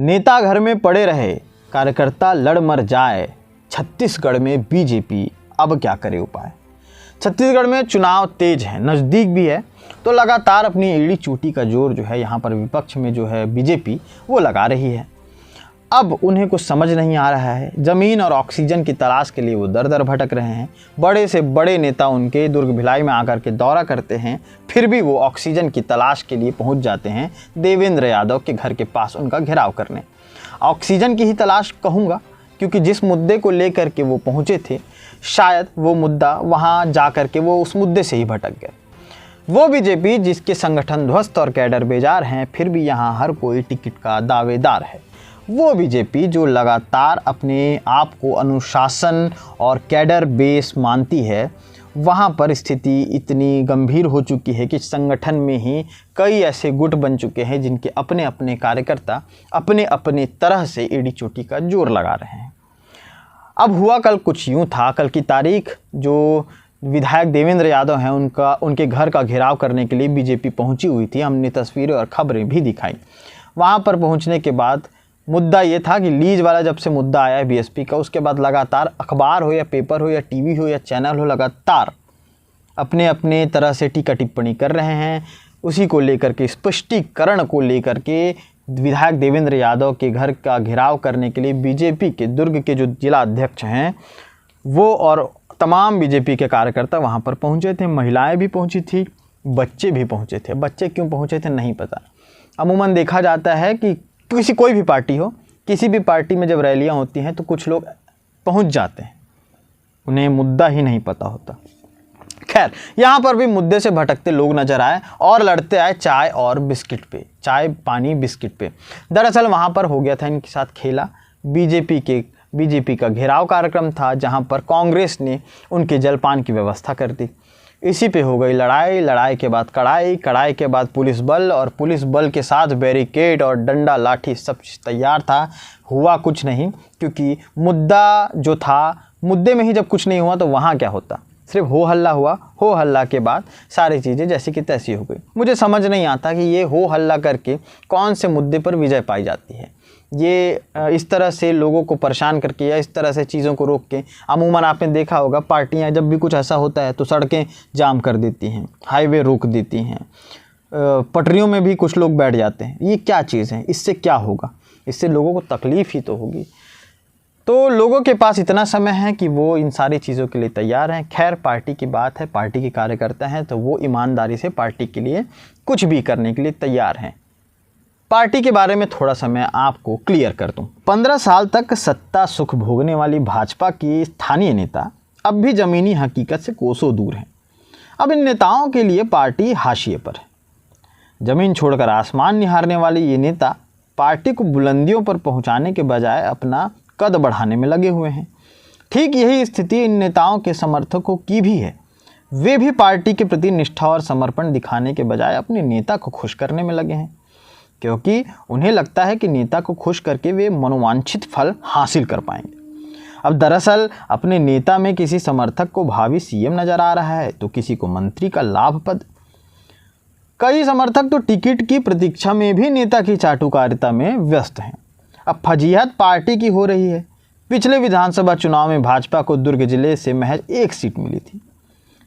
नेता घर में पड़े रहे, कार्यकर्ता लड़ मर जाए, छत्तीसगढ़ में बीजेपी अब क्या करे उपाय। छत्तीसगढ़ में चुनाव तेज है, नज़दीक भी है, तो लगातार अपनी एड़ी चोटी का जोर जो है यहाँ पर विपक्ष में जो है बीजेपी वो लगा रही है। अब उन्हें कुछ समझ नहीं आ रहा है। ज़मीन और ऑक्सीजन की तलाश के लिए वो दर दर भटक रहे हैं। बड़े से बड़े नेता उनके दुर्ग भिलाई में आकर के दौरा करते हैं, फिर भी वो ऑक्सीजन की तलाश के लिए पहुंच जाते हैं देवेंद्र यादव के घर के पास उनका घेराव करने। ऑक्सीजन की ही तलाश कहूँगा, क्योंकि जिस मुद्दे को लेकर के वो पहुँचे थे, शायद वो मुद्दा वहाँ जा कर के वो उस मुद्दे से ही भटक गए। वो बीजेपी जिसके संगठन ध्वस्त और कैडर बेजार हैं, फिर भी यहाँ हर कोई टिकट का दावेदार है। वो बीजेपी जो लगातार अपने आप को अनुशासन और कैडर बेस मानती है, वहाँ पर स्थिति इतनी गंभीर हो चुकी है कि संगठन में ही कई ऐसे गुट बन चुके हैं जिनके अपने अपने कार्यकर्ता अपने अपने तरह से एड़ी चोटी का जोर लगा रहे हैं। अब हुआ कल कुछ यूँ था, कल की तारीख जो विधायक देवेंद्र यादव हैं उनके घर का घेराव करने के लिए बीजेपी पहुंची हुई थी। हमने तस्वीरें और खबरें भी दिखाई। वहां पर पहुंचने के बाद मुद्दा ये था कि लीज वाला जब से मुद्दा आया है बीएसपी का, उसके बाद लगातार अखबार हो या पेपर हो या टीवी हो या चैनल हो, लगातार अपने अपने तरह से टीका टिप्पणी कर रहे हैं। उसी को लेकर के, स्पष्टीकरण को लेकर के विधायक देवेंद्र यादव के घर का घेराव करने के लिए बीजेपी के दुर्ग के जो जिला अध्यक्ष हैं वो और तमाम बीजेपी के कार्यकर्ता वहां पर पहुंचे थे। महिलाएं भी पहुंची थी, बच्चे भी पहुंचे थे। बच्चे क्यों पहुंचे थे नहीं पता। अमूमन देखा जाता है कि कोई भी पार्टी हो, किसी भी पार्टी में जब रैलियां होती हैं तो कुछ लोग पहुंच जाते हैं, उन्हें मुद्दा ही नहीं पता होता। खैर, यहाँ पर भी मुद्दे से भटकते लोग नजर आए और लड़ते आए चाय और बिस्किट पे, चाय पानी बिस्किट पे। दरअसल वहाँ पर हो गया था इनके साथ खेला। बीजेपी का घेराव कार्यक्रम था, जहाँ पर कांग्रेस ने उनके जलपान की व्यवस्था कर दी। इसी पे हो गई लड़ाई, लड़ाई के बाद कड़ाई, कड़ाई के बाद पुलिस बल, और पुलिस बल के साथ बैरिकेड और डंडा लाठी सब चीज़ तैयार था। हुआ कुछ नहीं, क्योंकि मुद्दा जो था, मुद्दे में ही जब कुछ नहीं हुआ तो वहाँ क्या होता। सिर्फ हो हल्ला हुआ, हो हल्ला के बाद सारी चीज़ें जैसी की तैसी हो गई। मुझे समझ नहीं आता कि ये हो हल्ला करके कौन से मुद्दे पर विजय पाई जाती है। ये इस तरह से लोगों को परेशान करके या इस तरह से चीज़ों को रोक के, अमूमन आपने देखा होगा पार्टियां जब भी कुछ ऐसा होता है तो सड़कें जाम कर देती हैं, हाईवे रोक देती हैं, पटरियों में भी कुछ लोग बैठ जाते हैं। ये क्या चीज़ है? इससे क्या होगा? इससे लोगों को तकलीफ़ ही तो होगी। तो लोगों के पास इतना समय है कि वो इन सारी चीज़ों के लिए तैयार हैं। खैर, पार्टी की बात है, पार्टी के कार्यकर्ता हैं तो वो ईमानदारी से पार्टी के लिए कुछ भी करने के लिए तैयार हैं। पार्टी के बारे में थोड़ा सा मैं आपको क्लियर कर दूं। 15 साल तक सत्ता सुख भोगने वाली भाजपा की स्थानीय नेता अब भी ज़मीनी हकीकत से कोसों दूर हैं। अब इन नेताओं के लिए पार्टी हाशिए पर है। ज़मीन छोड़कर आसमान निहारने वाले ये नेता पार्टी को बुलंदियों पर पहुंचाने के बजाय अपना कद बढ़ाने में लगे हुए हैं। ठीक यही स्थिति इन नेताओं के समर्थकों की भी है। वे भी पार्टी के प्रति निष्ठा और समर्पण दिखाने के बजाय अपने नेता को खुश करने में लगे हैं, क्योंकि उन्हें लगता है कि नेता को खुश करके वे मनोवांछित फल हासिल कर पाएंगे। अब दरअसल अपने नेता में किसी समर्थक को भावी सीएम नजर आ रहा है तो किसी को मंत्री का लाभ पद। कई समर्थक तो टिकट की प्रतीक्षा में भी नेता की चाटुकारिता में व्यस्त हैं। अब फजीहत पार्टी की हो रही है। पिछले विधानसभा चुनाव में भाजपा को दुर्ग जिले से महज 1 सीट मिली थी।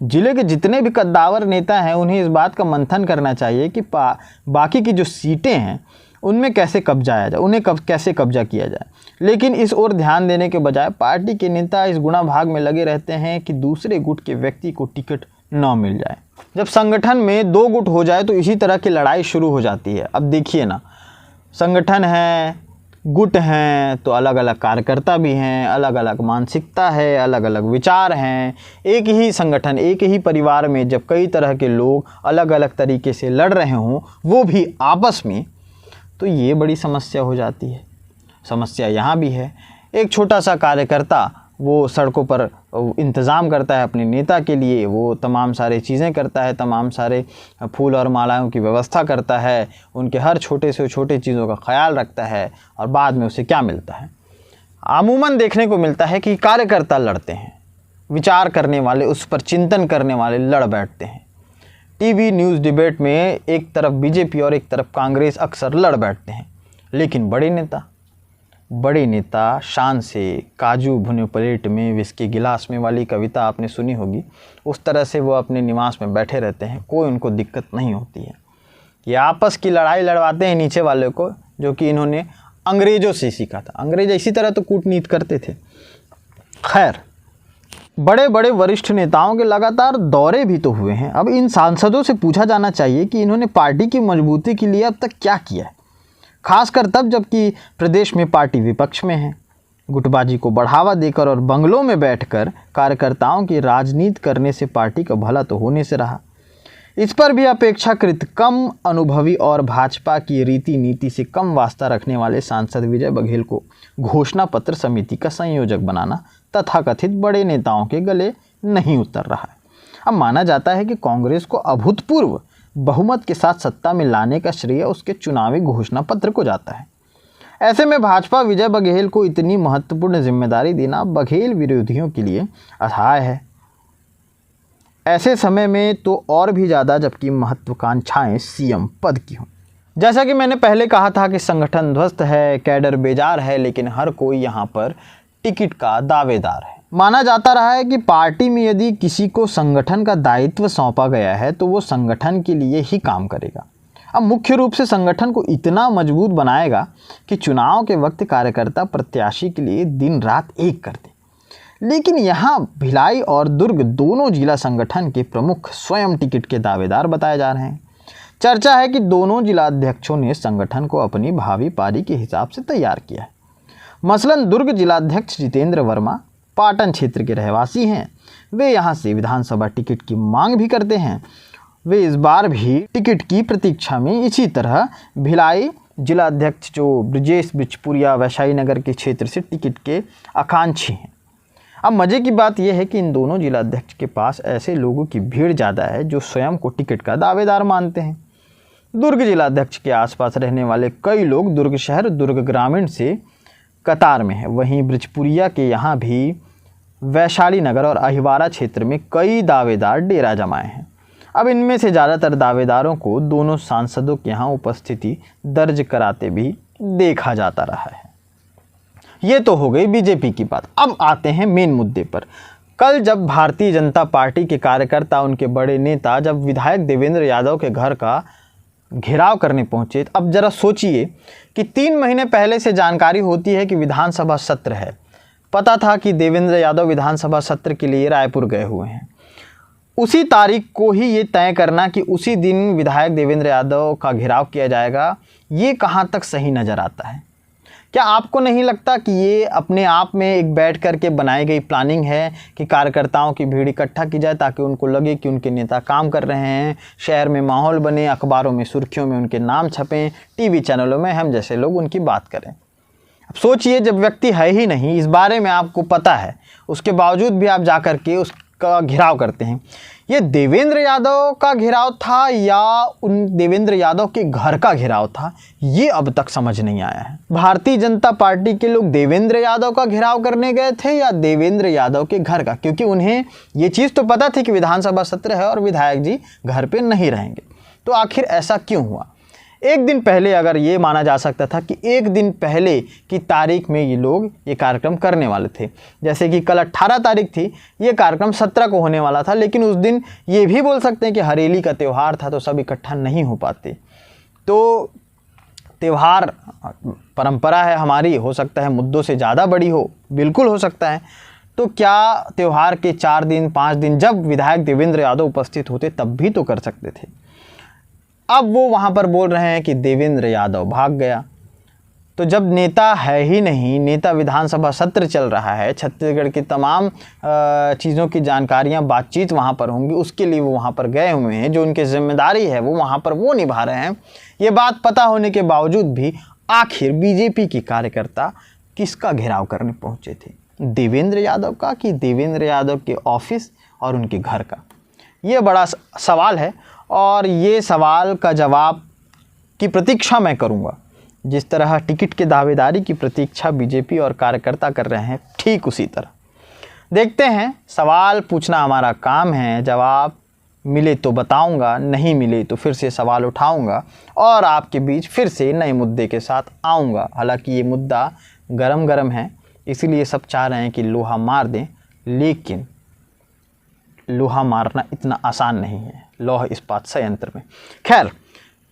जिले के जितने भी कद्दावर नेता हैं उन्हें इस बात का मंथन करना चाहिए कि बाकी की जो सीटें हैं उनमें कैसे कब्जाया जाए, उन्हें कैसे कब्जा किया जाए। लेकिन इस ओर ध्यान देने के बजाय पार्टी के नेता इस गुणा भाग में लगे रहते हैं कि दूसरे गुट के व्यक्ति को टिकट न मिल जाए। जब संगठन में 2 गुट हो जाए तो इसी तरह की लड़ाई शुरू हो जाती है। अब देखिए ना, संगठन है, गुट हैं, तो अलग अलग कार्यकर्ता भी हैं, अलग अलग मानसिकता है, अलग अलग विचार हैं। एक ही संगठन, एक ही परिवार में जब कई तरह के लोग अलग अलग तरीके से लड़ रहे हों, वो भी आपस में, तो ये बड़ी समस्या हो जाती है। समस्या यहाँ भी है। एक छोटा सा कार्यकर्ता वो सड़कों पर इंतज़ाम करता है अपने नेता के लिए, वो तमाम सारी चीज़ें करता है, तमाम सारे फूल और मालाओं की व्यवस्था करता है, उनके हर छोटे से छोटे चीज़ों का ख्याल रखता है, और बाद में उसे क्या मिलता है? अमूमन देखने को मिलता है कि कार्यकर्ता लड़ते हैं, विचार करने वाले, उस पर चिंतन करने वाले लड़ बैठते हैं। टीवी न्यूज़ डिबेट में एक तरफ बीजेपी और एक तरफ कांग्रेस अक्सर लड़ बैठते हैं। लेकिन बड़े नेता शान से काजू भुने प्लेट में विस्की गिलास में वाली कविता आपने सुनी होगी, उस तरह से वो अपने निवास में बैठे रहते हैं, कोई उनको दिक्कत नहीं होती है। ये आपस की लड़ाई लड़वाते हैं नीचे वाले को, जो कि इन्होंने अंग्रेज़ों से सीखा था। अंग्रेज इसी तरह तो कूटनीति करते थे। खैर, बड़े बड़े वरिष्ठ नेताओं के लगातार दौरे भी तो हुए हैं। अब इन सांसदों से पूछा जाना चाहिए कि इन्होंने पार्टी की मजबूती के लिए अब तक क्या किया है, खासकर तब जबकि प्रदेश में पार्टी विपक्ष में है। गुटबाजी को बढ़ावा देकर और बंगलों में बैठकर कार्यकर्ताओं की राजनीति करने से पार्टी का भला तो होने से रहा। इस पर भी अपेक्षाकृत कम अनुभवी और भाजपा की रीति नीति से कम वास्ता रखने वाले सांसद विजय बघेल को घोषणा पत्र समिति का संयोजक बनाना तथाकथित बड़े नेताओं के गले नहीं उतर रहा है। अब माना जाता है कि कांग्रेस को अभूतपूर्व बहुमत के साथ सत्ता में लाने का श्रेय उसके चुनावी घोषणा पत्र को जाता है। ऐसे में भाजपा विजय बघेल को इतनी महत्वपूर्ण जिम्मेदारी देना बघेल विरोधियों के लिए असहाय है। ऐसे समय में तो और भी ज़्यादा, जबकि महत्वाकांक्षाएं सीएम पद की हों। जैसा कि मैंने पहले कहा था कि संगठन ध्वस्त है, कैडर बेजार है, लेकिन हर कोई यहाँ पर टिकट का दावेदार है। माना जाता रहा है कि पार्टी में यदि किसी को संगठन का दायित्व सौंपा गया है तो वो संगठन के लिए ही काम करेगा। अब मुख्य रूप से संगठन को इतना मजबूत बनाएगा कि चुनाव के वक्त कार्यकर्ता प्रत्याशी के लिए दिन रात एक कर दे। लेकिन यहाँ भिलाई और दुर्ग दोनों जिला संगठन के प्रमुख स्वयं टिकट के दावेदार बताए जा रहे हैं। चर्चा है कि दोनों जिलाध्यक्षों ने संगठन को अपनी भावी पारी के हिसाब से तैयार किया है। मसलन दुर्ग जिलाध्यक्ष जितेंद्र वर्मा पाटन क्षेत्र के रहवासी हैं। वे यहाँ से विधानसभा टिकट की मांग भी करते हैं। वे इस बार भी टिकट की प्रतीक्षा में। इसी तरह भिलाई जिलाध्यक्ष जो ब्रजेश बिचपुरिया वैशाली नगर के क्षेत्र से टिकट के आकांक्षी हैं। अब मज़े की बात यह है कि इन दोनों जिलाध्यक्ष के पास ऐसे लोगों की भीड़ ज़्यादा है जो स्वयं को टिकट का दावेदार मानते हैं। दुर्ग जिलाध्यक्ष के आसपास रहने वाले कई लोग दुर्ग शहर, दुर्ग ग्रामीण से कतार में है। वहीं ब्रजपुरिया के यहाँ भी वैशाली नगर और अहिवारा क्षेत्र में कई दावेदार डेरा जमाए हैं। अब इनमें से ज़्यादातर दावेदारों को दोनों सांसदों के यहाँ उपस्थिति दर्ज कराते भी देखा जाता रहा है। ये तो हो गई बीजेपी की बात। अब आते हैं मेन मुद्दे पर। कल जब भारतीय जनता पार्टी के कार्यकर्ता, उनके बड़े नेता जब विधायक देवेंद्र यादव के घर का घेराव करने पहुंचे, अब जरा सोचिए कि 3 महीने पहले से जानकारी होती है कि विधानसभा सत्र है। पता था कि देवेंद्र यादव विधानसभा सत्र के लिए रायपुर गए हुए हैं। उसी तारीख को ही ये तय करना कि उसी दिन विधायक देवेंद्र यादव का घेराव किया जाएगा, ये कहाँ तक सही नज़र आता है? क्या आपको नहीं लगता कि ये अपने आप में एक बैठ करके बनाई गई प्लानिंग है कि कार्यकर्ताओं की भीड़ इकट्ठा की जाए ताकि उनको लगे कि उनके नेता काम कर रहे हैं, शहर में माहौल बने, अखबारों में सुर्खियों में उनके नाम छपें, टीवी चैनलों में हम जैसे लोग उनकी बात करें? अब सोचिए, जब व्यक्ति है ही नहीं, इस बारे में आपको पता है, उसके बावजूद भी आप जा कर के उसका घेराव करते हैं। ये देवेंद्र यादव का घेराव था या उन देवेंद्र यादव के घर का घेराव था, ये अब तक समझ नहीं आया है। भारतीय जनता पार्टी के लोग देवेंद्र यादव का घेराव करने गए थे या देवेंद्र यादव के घर का? क्योंकि उन्हें ये चीज़ तो पता थी कि विधानसभा सत्र है और विधायक जी घर पे नहीं रहेंगे। तो आखिर ऐसा क्यों हुआ? एक दिन पहले अगर ये माना जा सकता था कि एक दिन पहले की तारीख में ये लोग ये कार्यक्रम करने वाले थे, जैसे कि कल 18 तारीख थी, ये कार्यक्रम 17 को होने वाला था, लेकिन उस दिन ये भी बोल सकते हैं कि हरेली का त्यौहार था तो सब इकट्ठा नहीं हो पाते। तो त्यौहार परंपरा है हमारी, हो सकता है मुद्दों से ज़्यादा बड़ी हो, बिल्कुल हो सकता है। तो क्या त्यौहार के 4 दिन 5 दिन जब विधायक देवेंद्र यादव उपस्थित होते तब भी तो कर सकते थे। अब वो वहाँ पर बोल रहे हैं कि देवेंद्र यादव भाग गया। तो जब नेता है ही नहीं, नेता विधानसभा सत्र चल रहा है, छत्तीसगढ़ की तमाम चीज़ों की जानकारियाँ, बातचीत वहाँ पर होंगी, उसके लिए वो वहाँ पर गए हुए हैं, जो उनकी जिम्मेदारी है वो वहाँ पर वो निभा रहे हैं। ये बात पता होने के बावजूद भी आखिर बीजेपी की कार्यकर्ता किसका घेराव करने पहुँचे थे? देवेंद्र यादव का कि देवेंद्र यादव के ऑफिस और उनके घर का? ये बड़ा सवाल है और ये सवाल का जवाब की प्रतीक्षा मैं करूँगा। जिस तरह टिकट के दावेदारी की प्रतीक्षा बीजेपी और कार्यकर्ता कर रहे हैं, ठीक उसी तरह देखते हैं। सवाल पूछना हमारा काम है, जवाब मिले तो बताऊंगा, नहीं मिले तो फिर से सवाल उठाऊंगा और आपके बीच फिर से नए मुद्दे के साथ आऊंगा। हालांकि ये मुद्दा गरम गरम है, इसीलिए सब चाह रहे हैं कि लोहा मार दें, लेकिन लोहा मारना इतना आसान नहीं है लौह इस्पात संयंत्र में। खैर,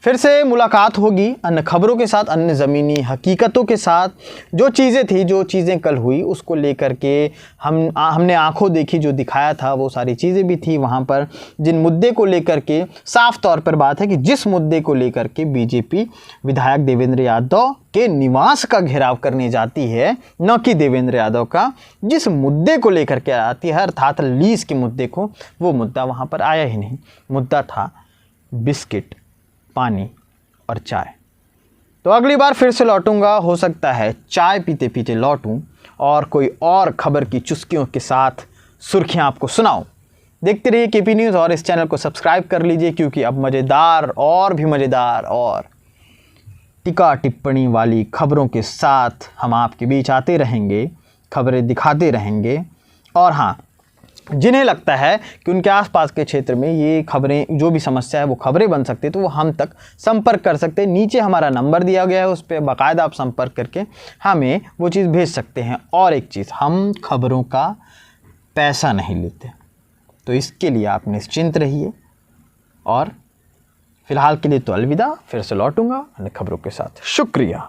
फिर से मुलाकात होगी अन्य खबरों के साथ, अन्य ज़मीनी हकीकतों के साथ। जो चीज़ें थी, जो चीज़ें कल हुई, उसको लेकर के हमने आंखों देखी, जो दिखाया था वो सारी चीज़ें भी थी वहाँ पर। जिन मुद्दे को लेकर के साफ तौर पर बात है कि जिस मुद्दे को लेकर के बीजेपी विधायक देवेंद्र यादव के निवास का घेराव करने जाती है, न कि देवेंद्र यादव का, जिस मुद्दे को लेकर के आती है अर्थात लीज के मुद्दे को, वो मुद्दा वहाँ पर आया ही नहीं। मुद्दा था बिस्किट, पानी और चाय। तो अगली बार फिर से लौटूंगा, हो सकता है चाय पीते पीते लौटूं और कोई और खबर की चुस्कियों के साथ सुर्खियां आपको सुनाऊं। देखते रहिए केपी न्यूज़ और इस चैनल को सब्सक्राइब कर लीजिए, क्योंकि अब मज़ेदार और भी मज़ेदार और टिक्का टिप्पणी वाली खबरों के साथ हम आपके बीच आते रहेंगे, खबरें दिखाते रहेंगे। और हाँ, जिन्हें लगता है कि उनके आसपास के क्षेत्र में ये खबरें, जो भी समस्या है वो खबरें बन सकती है, तो वो हम तक संपर्क कर सकते हैं। नीचे हमारा नंबर दिया गया है, उस पर बाकायदा आप संपर्क करके हमें वो चीज़ भेज सकते हैं। और एक चीज़, हम खबरों का पैसा नहीं लेते, तो इसके लिए आप निश्चिंत रहिए। और फिलहाल के लिए तो अलविदा, फिर से लौटूंगा अन्य खबरों के साथ। शुक्रिया।